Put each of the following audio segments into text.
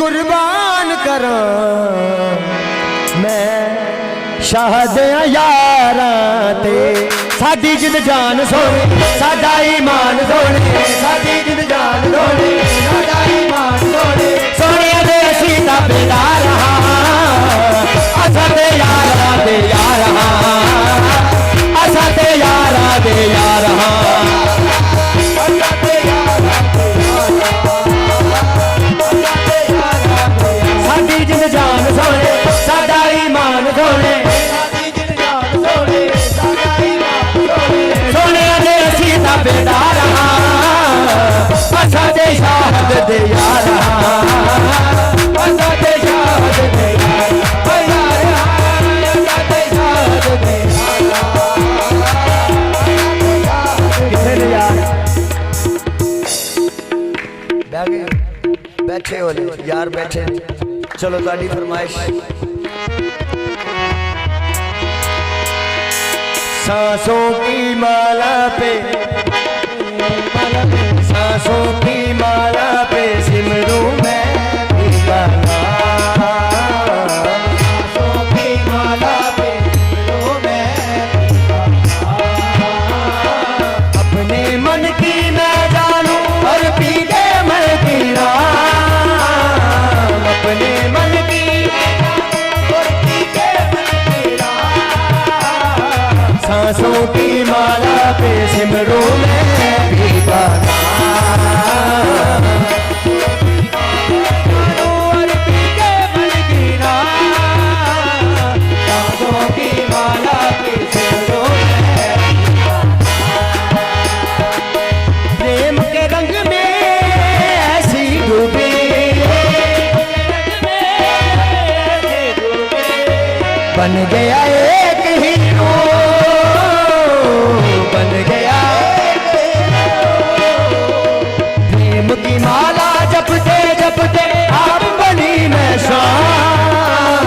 कुर्बान करा मैं शाहद यारा ते साडी जिद जान सोने साडा ईमान सोने साडी जिद जान सोने साडा ईमान सोने सोने दे असी ताबेदार असा ते यारा दे यार असा ते यारा दे यार साडी जिद जान सोने साडा ईमान सोने बेदार असा दे शाहद दे यार असा दे शाहद दे यार असा दे शाहद दे किथे ने यार बैठे हो यार बैठे चलो ताड़ी फरमाइश सांसों की माला पे सांसों की माला पे सिमरूं मैं सांसों की माला पे सिमरूं मैं अपने मन की मैं जानूं और पी के मन की राम अपने मन की और पी के मन की राम सांसों की माला पे सिमरूं मैं बन गया एक हीरो बन गया प्रेम की माला जपते जपते आप बनी मैं शाम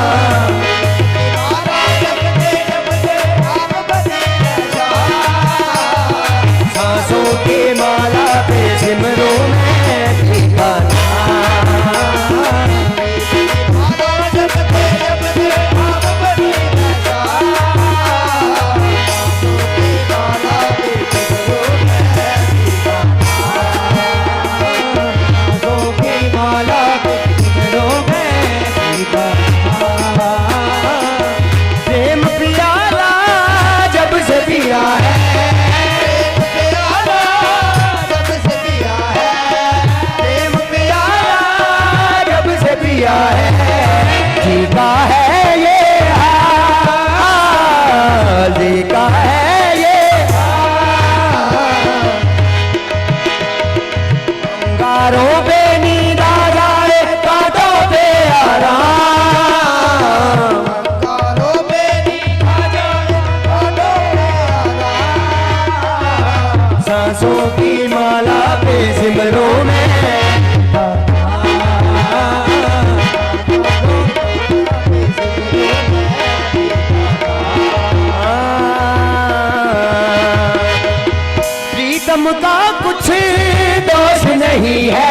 सांसों की माला पे सिमरूं मैं ठिकाना सांसों की माला पे सिमरूं मैं प्रीतम का कुछ दोष नहीं है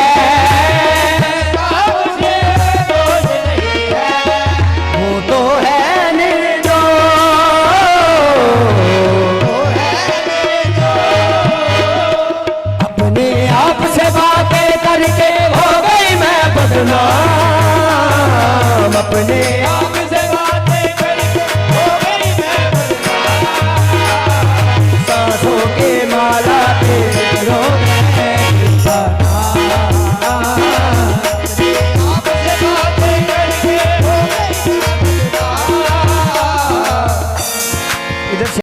अपने